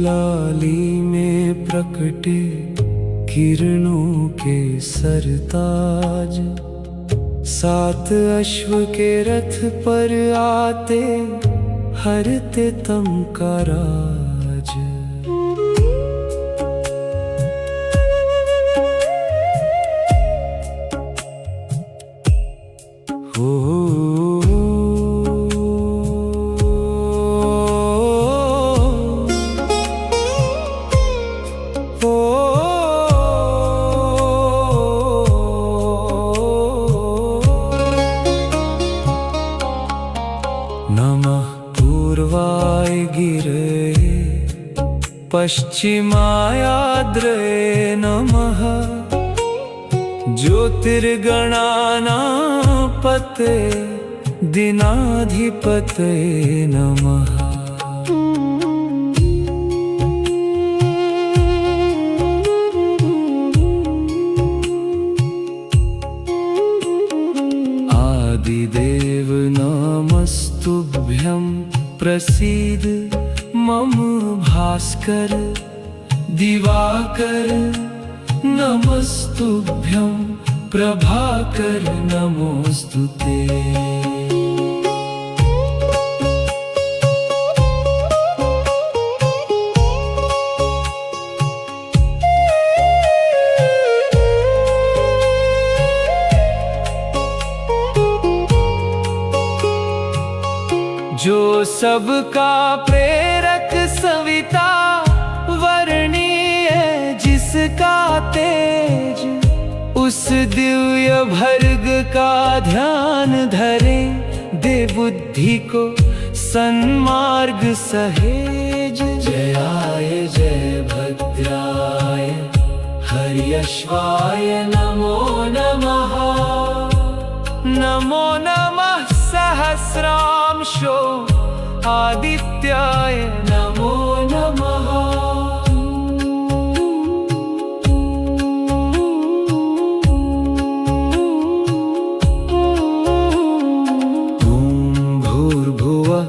लाली में प्रकटे किरणों के सरताज, सात अश्व के रथ पर आते हरते तम का राज। नमः पूर्वाय गिरे पश्चिमायाद्रये नमः, ज्योतिर्गणानापते दिनाधिपतये नमः। आदिदेव नमस्तुभ्यं प्रसीद मम भास्कर, दिवाकर नमस्तुभ्यं प्रभाकर नमोस्तुते। जो सबका प्रेरक सविता वर्णीय जिसका तेज, उस दिव्य भर्ग का ध्यान धरे, दे बुद्धि को सन्मार्ग सहेज। जयाय जय भद्राय हर्यश्वाय नमो नमः, नमो नमः सहस्रांशो आदित्याय नमो नमः।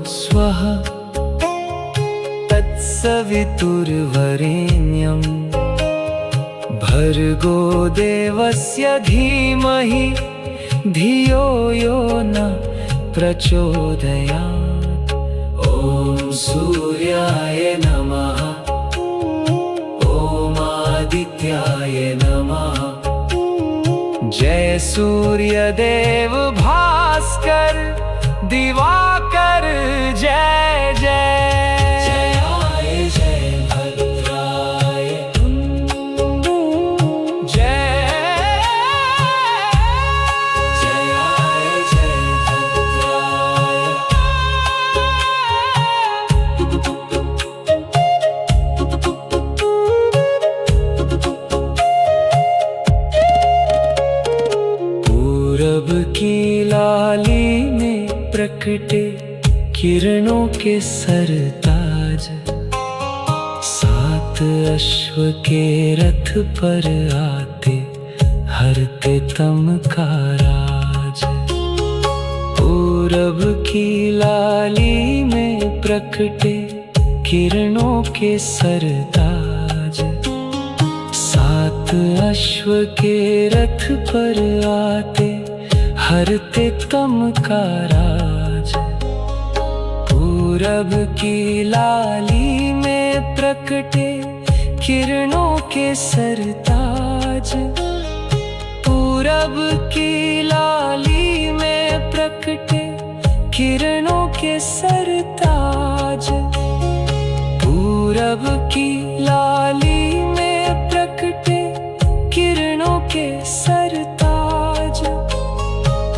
स्वः तत्सवितुर्वरेण्यं, भर्गो देवस्य धीमहि धियो यो न प्रचोदयात्। ॐ सूर्याय नमः, ॐ आदित्याय नमः। जय सूर्यदेव भास्कर दिवाकर जय जय। जयाय जय भद्राय जय, जयाय जय भद्राय। पूरब की लाली में प्रकटे किरणों के सरताज, सात अश्व के रथ पर आते हरते तम का राज। पूरब की लाली में प्रकटे किरणों के सरताज, सात अश्व के रथ पर आते हरते तम का राज। पूरब की लाली में प्रकटे किरणों के सरताज, पूरब की लाली में प्रकटे किरणों के सरताज। पूरब की लाली में प्रकटे किरणों के सरताज,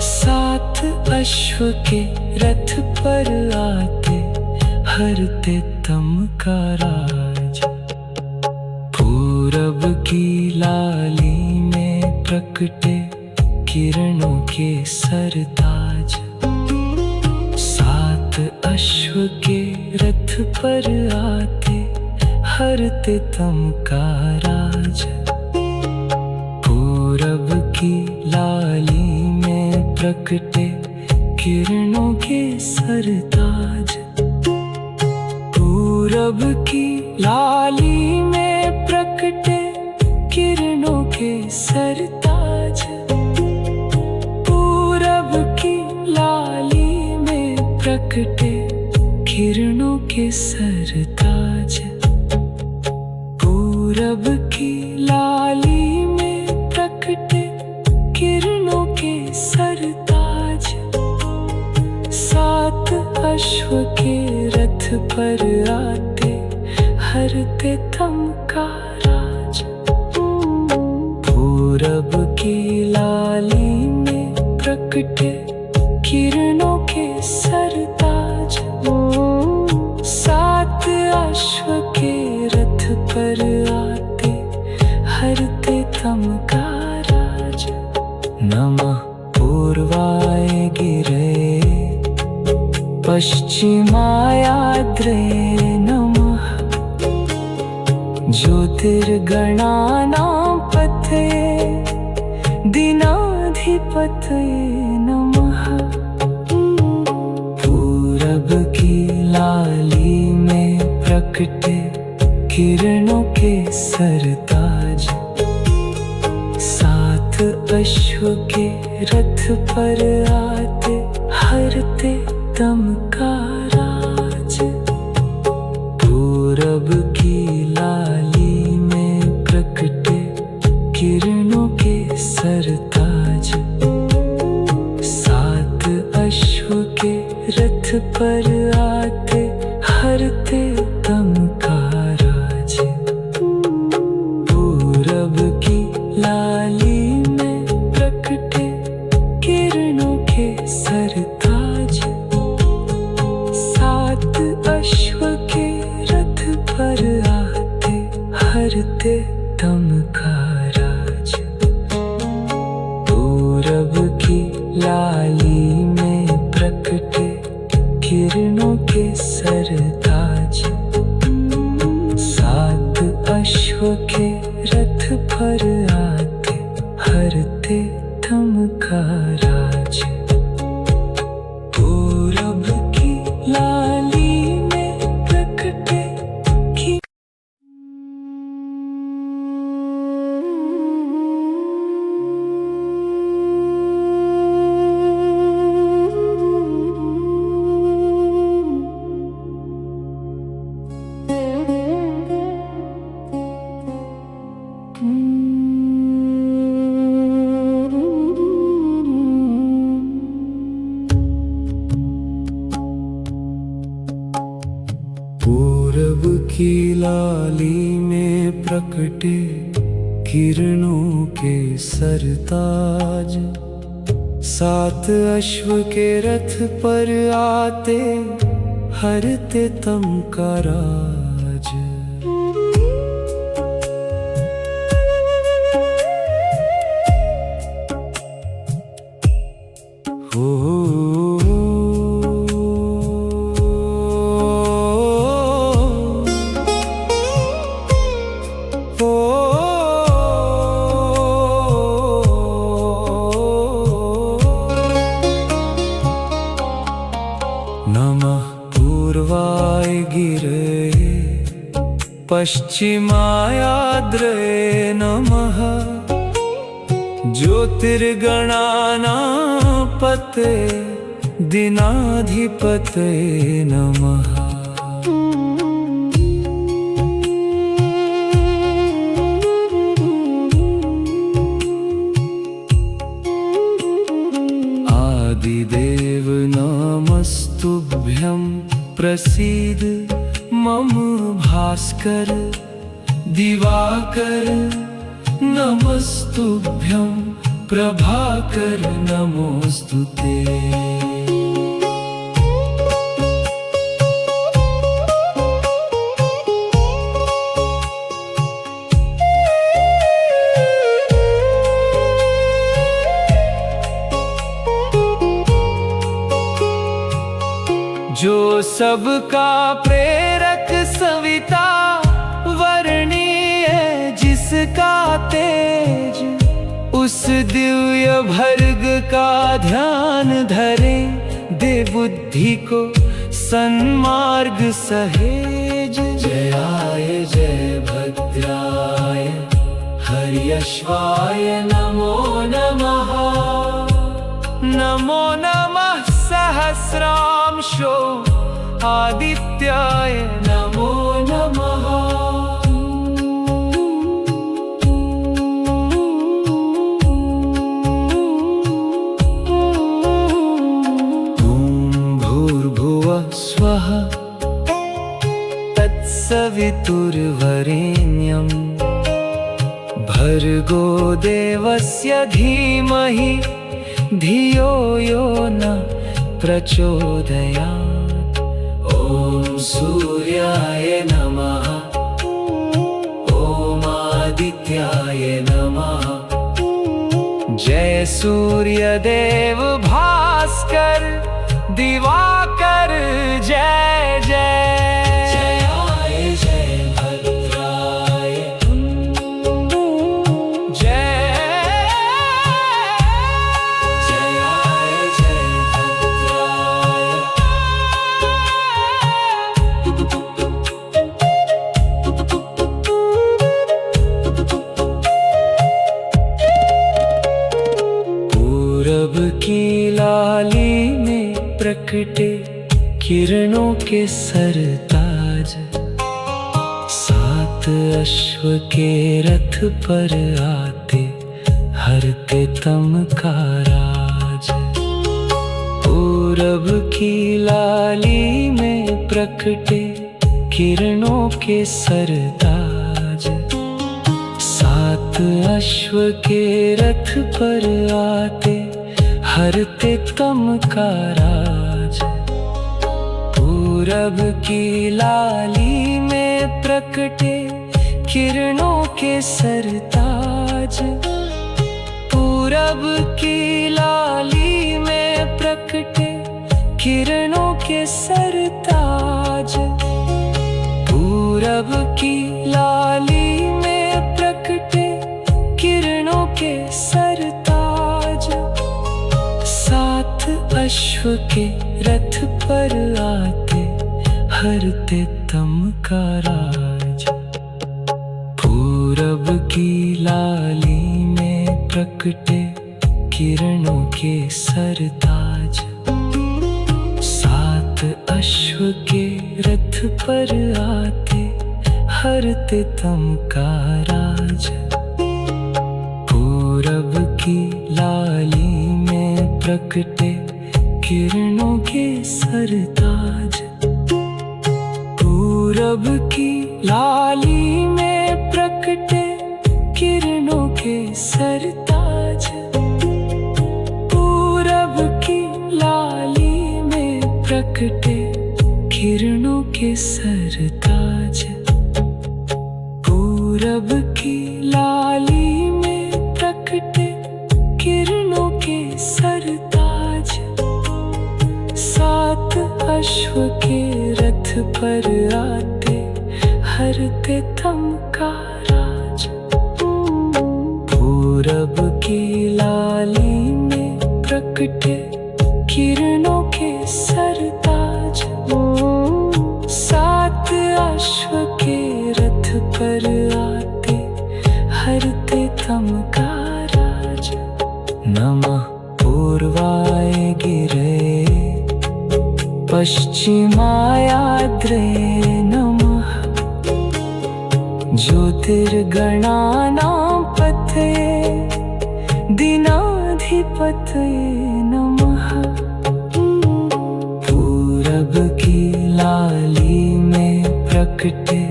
सात अश्व के रथ पर आते हरते तम का राज। पूरब की लाली में प्रकटे किरणों के सरताज, सात अश्व के रथ पर आते हरते तम का राज। पूरब की लाली में प्रकटे किरणों के सरताज, पूरब की लाली प्रकटे किरणों के सरताज। पूरब की लाली में प्रकटे किरणों के सरताज। सात अश्व के रथ पर आते हरते तम का राज। पूरब की लाली में प्रकटे किरणों के सरताज। सात अश्व के रथ पर आते हरते तम का राज। नमः पूर्वाय गिरे पश्चिमायाद्रे नमः। ज्योतिर्गणानां पतये दीनाधिपतये नमः। पूरब की लाली में प्रकटे किरणों के सरताज। सात अश्व के रथ पर आते हरते तम का राज। पूरब की लाली में प्रकटे किरणों के सरताज। सात अश्व के रथ पर आते हरते तम का राज। पूरब की लाली में प्रकटे किरणों के सरताज। सात अश्व के रथ पर आते हरते तम का राज। पूरब की लाली में प्रकटे किरणों के सरताज। सात अश्व के रथ पर आते हरते तम का राज। पूरब की लाली में प्रकटे पूरब की लाली में प्रकटे किरणों के सरताज। सात अश्व के रथ पर आते हरते तम का राज। नमः पूर्वाय गिरे पश्चिमायाद्रे नमः। ज्योतिर्गणानां पतये दीनाधिपतये नमः। आदिदेव नमस्तुभ्यं प्रसीद मम भास्कर दिवाकर। नमस्तुभ्यं प्रभाकर नमोस्तुते। जो सबका प्रेरक सविता वर्णीय जिसका तेज। उस दिव्य भर्ग का ध्यान धरे दे बुद्धि को सन्मार्ग सहेज। जयाय जय भद्राय हर्यश्वाय नमो नमः। नमो नमः सहस्रांशो सूर्याय नमो नमः। स्वः तत्सवितुर्वरेण्यं भर्गो देवस्य धीमहि धियो यो न प्रचोदयात्। ॐ सूर्याय नमः। ॐ आदित्याय नमः। जय सूर्यदेव भास्कर दिवाकर जय जय। जयाय जय भद्राय जय। जयाय जय भद्राय। पूरब की लाली में प्रकटे किरणों के सरताज, सात अश्व के रथ पर आते हरते तम का राज। पूरब की लाली में प्रकटे किरणों के सरताज, सात अश्व के रथ पर आते हरते तम का राज। पूरब की लाली में प्रकटे किरणों के सरताज, पूरब की लाली में प्रकटे किरणों के सरताज। पूरब की लाली में प्रकटे किरणों के सरताज, सात अश्व के रथ पर आते हरते तम का राज। पूरब की लाली में प्रकटे किरणों के सरताज, सात अश्व के रथ पर आते हरते तम का राज। पूरब की लाली में प्रकटे किरणों के सरताज, पूरब की लाली में प्रकटे किरणों के सरताज। पूरब की लाली में प्रकटे किरणों के सरताज, पूरब की लाली में प्रकटे किरणों के सरताज, सात अश्व के रथ पर आते हरते तम का राज। पूरब की लाली में प्रकटे किरणों के सरताज, सात अश्व के रथ पर आते हरते तम का राज। नमः पूर्वाय गिरे पश्चिमायाद्रे नमः, ज्योतिर्गणानां पतये दीनाधिपतये नमः। पूरब की लाली में प्रकटे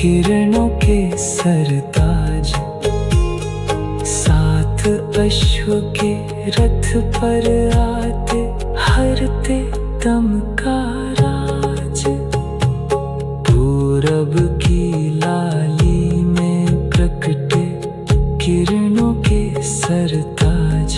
किरणों के सरताज, सात अश्व के रथ पर आते हरते तम का राज। पूरब की लाली में प्रकटे किरणों के सरताज,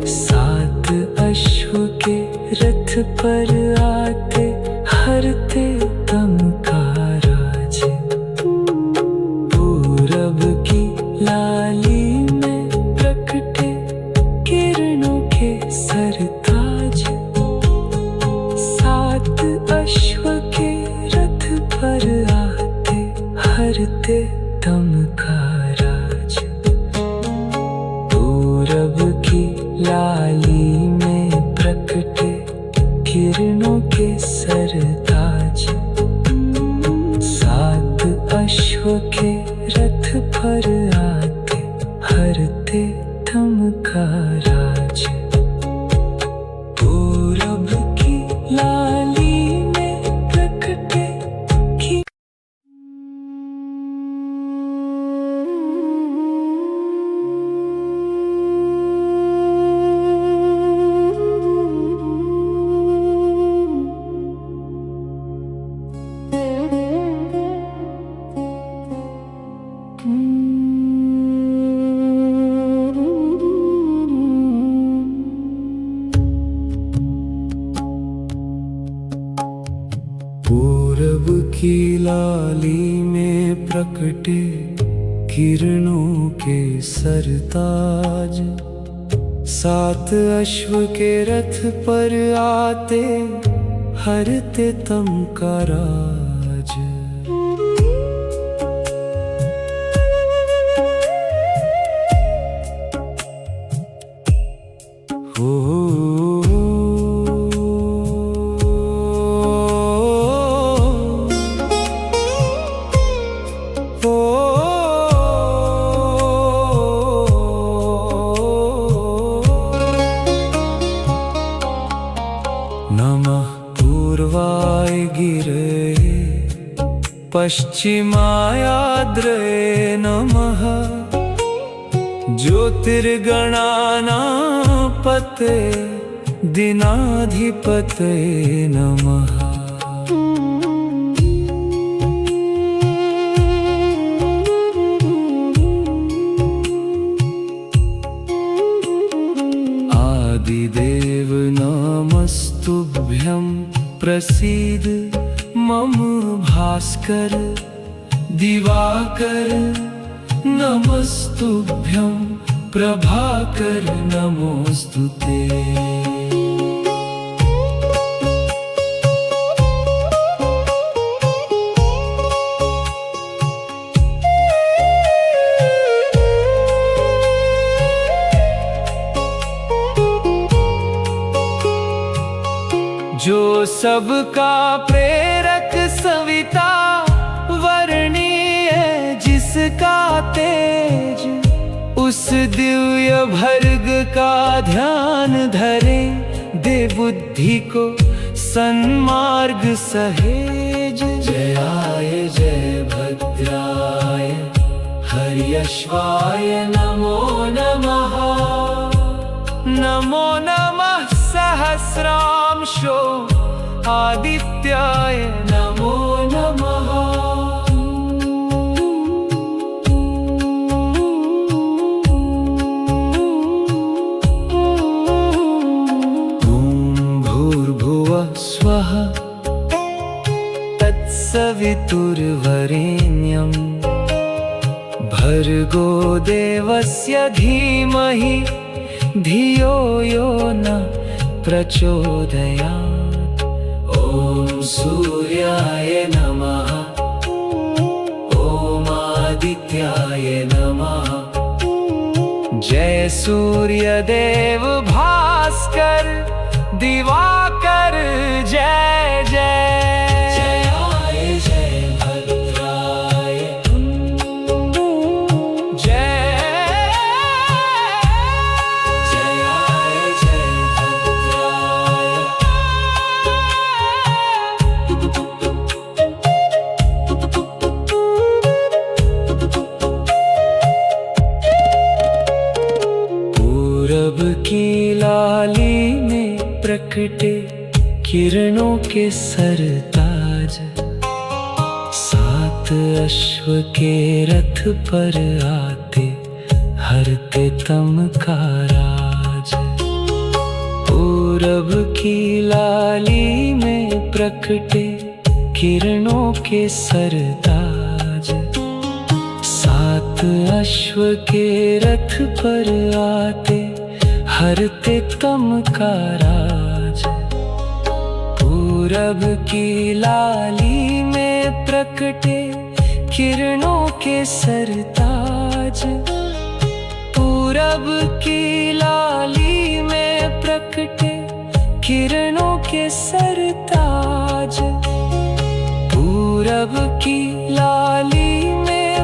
सात अश्व के रथ पर आते हरते तम का राज। पूरब की लाली में प्रकटे किरणों के सरताज, सात अश्व के रथ पर आते हरते तम का राज। पूरब की लाली में प्रकटे किरणों के सरताज, के रथ पर आते, हरते धम का राज। पूरब की लाली में प्रकटे की पूरब की लाली में प्रकटे किरणों के सरताज। सात अश्व के रथ पर आते, हरते तम का राज। नमः पूर्वाय गिरये पश्चिमायाद्रये नमः। ज्योतिर्गणानापते दिनाधिपतये नमः। आदिदेव नमस्तुभ्यं प्रसीद मम भास्कर। दिवाकर नमस्तुभ्यं प्रभाकर नमोस्तुते। जो सबका प्रेरक सविता वर्णीय जिसका तेज, उस दिव्य भर्ग का ध्यान धरे। दे बुद्धि को सन्मार्ग सहेज। जयाय जय भद्राय हर्यश्वाय नमो नमः। नमो नमः सहस्रांशो आदित्याय नमो नमः। स्वः तत्सवितुर्वरेण्यं भर्गो देवस्य धीमहि धियो यो न प्रचोदयात्। ॐ सूर्याय नमः। ॐ आदित्याय नमः। जय सूर्यदेव भास्कर दिवाकर जय जय। जयाय जय भद्राय जयाय जय भद्राय। पूरब की लाली में प्रकटे किरणों के सरताज। सात अश्व के रथ पर आते, हरते तम का राज। पूरब की लाली में प्रकटे किरणों के सरताज। सात अश्व के रथ पर आते, हरते तम का राज। पूरब की लाली में प्रकटे किरणों के सरताज। पूरब की लाली में प्रकटे किरणों के सरताज। पूरब की लाली में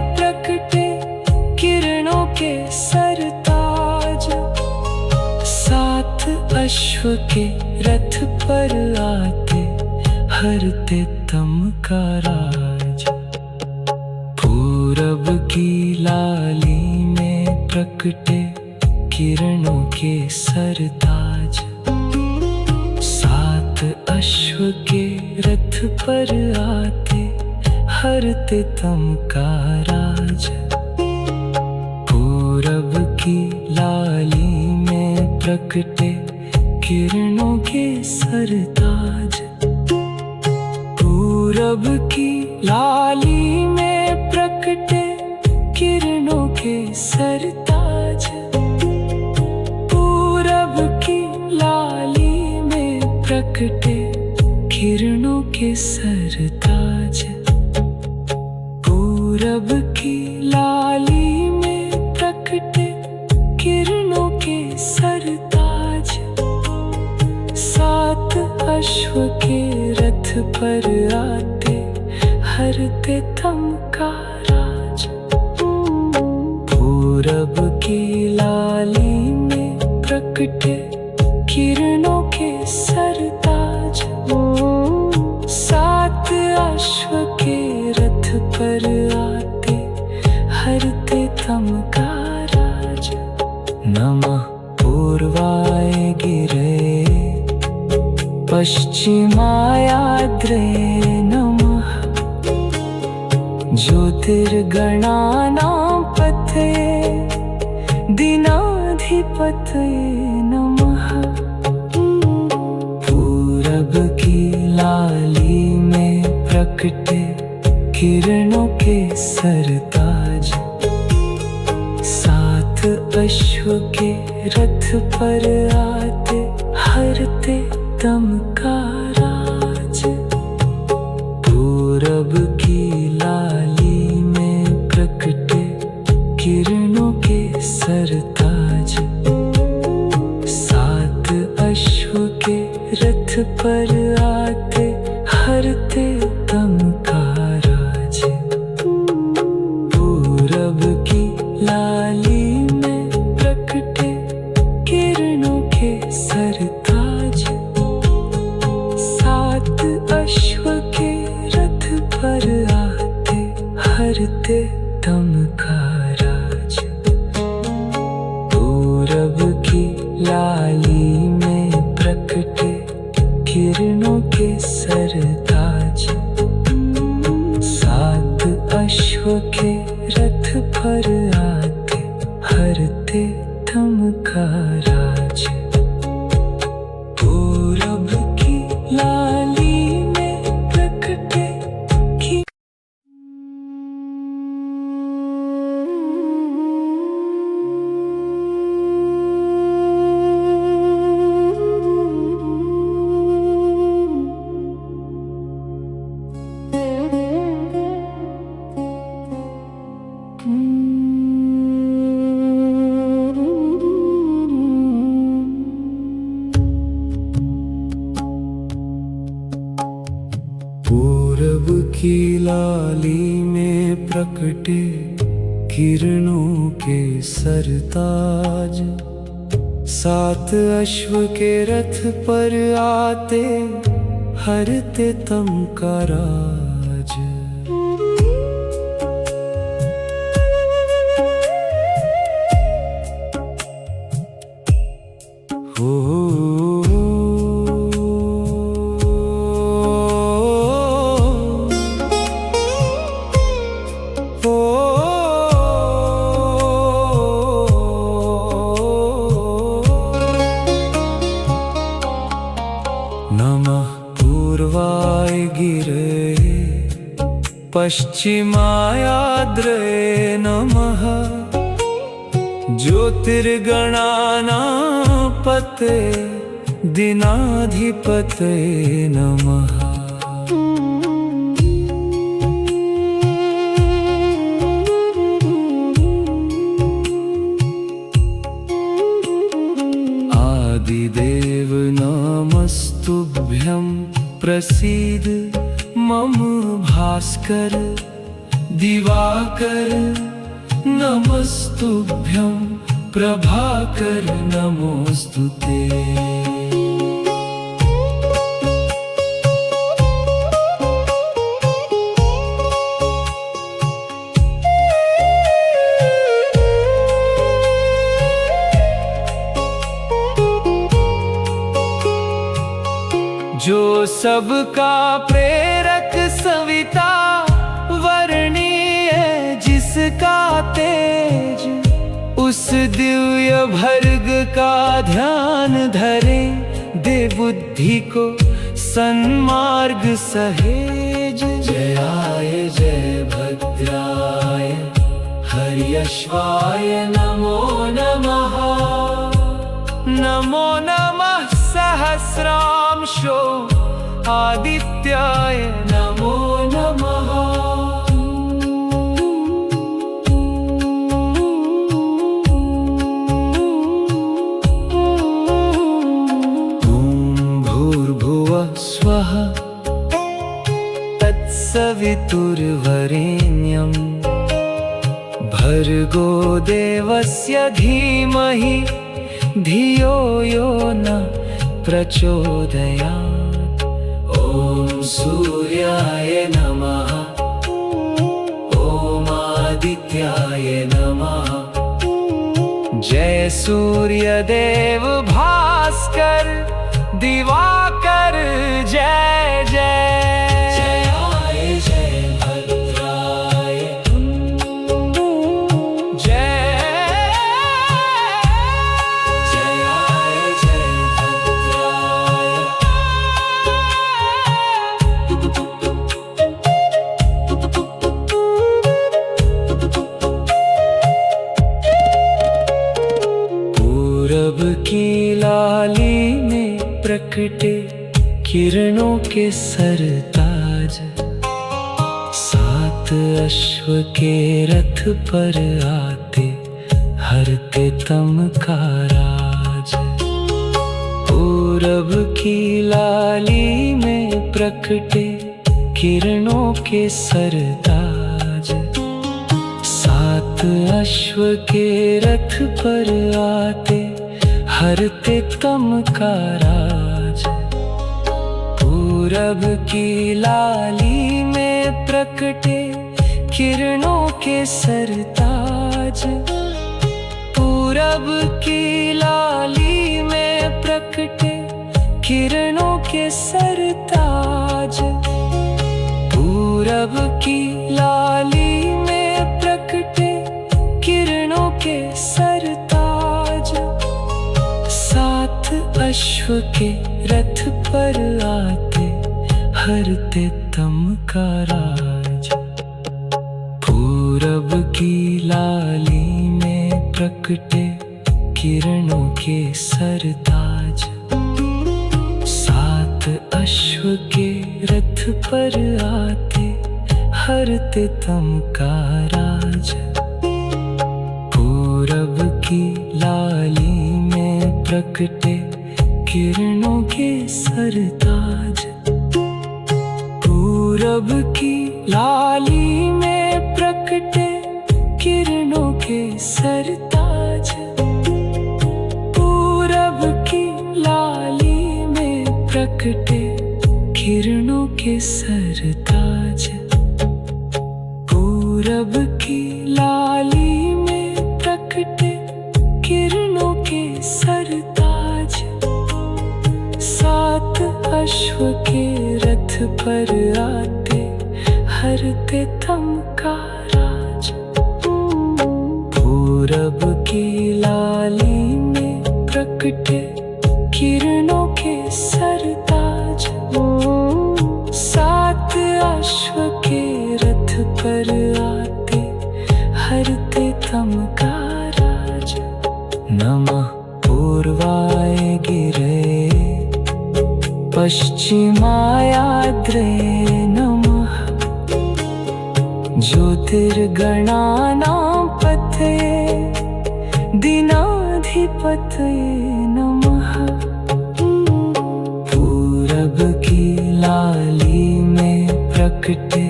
अश्व के रथ पर आते, हरते तम का राज। पूरब की लाली में प्रकटे किरणों के सरताज। सात अश्व के रथ पर आते, हरते तम का राज। पूरब की लाली में प्रकटे किरणों के सरताज। पूरब की लाली में प्रकटे किरणों के सरताज। पूरब की लाली में प्रकटे किरणों के सरताज। पूरब की लाली में प्रकटे किरणों के सरताज। सात अश्व के रथ पर आते, हरते तम का राज। पूरब की लाली में प्रकटे किरणों के सरताज। सात अश्व के रथ पर आते, हरते तम का राज। नमः पूर्वाय गिरे पश्चिमायाद्रे नमः। ज्योतिर्गणानां पतये दीनाधिपतये नमः। पूरब की लाली में प्रकटे किरणों के सरताज। सात अश्व के रथ पर आते, हरते तम का राज। पूरब की लाली में प्रकटे किरणों के सरताज। सात अश्व के रथ पर आते, हरते तम का राज। पूरब की लाली में प्रकटे किरणों के सरताज। सात अश्व के रथ पर आते, हरते तम का राज। पूरब की लाली में प्रकटे किरणों के सरताज। सात अश्व के रथ पर आते, हरते तम का राज। पूरब की लाली में प्रकटे की पूरब की लाली में प्रकटे किरणों के सरताज। सात अश्व के रथ पर आते, हरते तम का राज। नमः पूर्वाय गिरे पश्चिमायाद्रे नमः। ज्योतिर्गणानां पतये दीनाधिपतये नमः। आदिदेव नमस्तुभ्यं प्रसीद मम भास्कर दिवाकर। नमस्तुभ्यं प्रभाकर नमोस्तुते। सबका प्रेरक सविता वर्णीय जिसका तेज, उस दिव्य भर्ग का ध्यान धरे, दे बुद्धि को सन्मार्ग सहेज। जयाय जय भद्राय हर्यश्वाय नमो नमः। नमो नमः सहस्रांशो आदित्याय नमो नमः। स्वः तत्सवितुर्वरेण्यं भर्गो देवस्य धीमहि धियो यो न प्रचोदयात्। ॐ सूर्याय नमः। ॐ आदित्याय नमः। जय सूर्यदेव भास्कर दिवाकर जय जय। जयाय जय भद्राय जयाय जय भद्राय। पूरब की लाली में प्रकटे किरणों के सरताज, सात अश्व के रथ पर आते हरते तम का राज। पूरब की लाली में प्रकटे किरणों के सरताज, सात अश्व के रथ पर आते हरते तम का राज। पूरब की लाली में प्रकटे किरणों के सरताज, पूरब की लाली में प्रकटे किरणों के सरताज। पूरब की लाली में प्रकटे किरणों के सरताज, सात अश्व के रथ पर आते हरते तम का राज। पूरब की लाली में प्रकटे किरणों के सरताज, सात अश्व के रथ पर आते हरते तम का राज। पूरब की लाली में प्रकटे किरणों के सरताज, पूरब की लाली में प्रकटे किरणों के सरताज। पूरब की लाली में प्रकटे किरणों के सरताज, पूरब की लाली में प्रकटे किरणों के सरताज, सात अश्व के रथ पर आते हरते तम का राज। पूरब की लाली में प्रकटे किरणों के सरताज, सात अश्व के रथ पर आते हरते तम का राज। नमः पूर्वाय गिरे पश्चिमायाद्रे नमः। ज्योतिर्गणानां पतये दीनाधिपतये नमः। पूरब की लाली में प्रकटे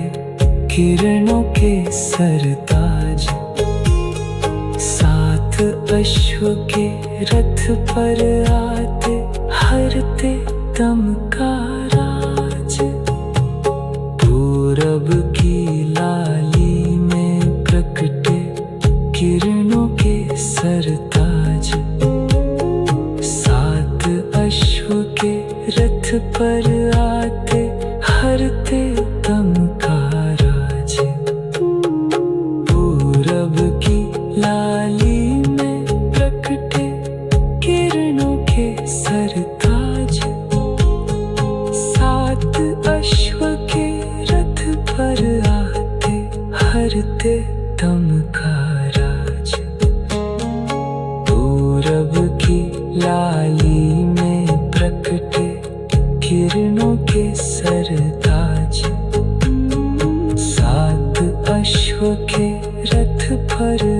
किरणों के सरताज, सात अश्व के रथ पर आते हरते तम का राज। पूरब की लाली में प्रकटे किरणों के सरताज, सात अश्व के रथ पर आते करते दम का राज। पूरब की लाली में प्रकटे किरणों के सरताज। सात अश्व के रथ पर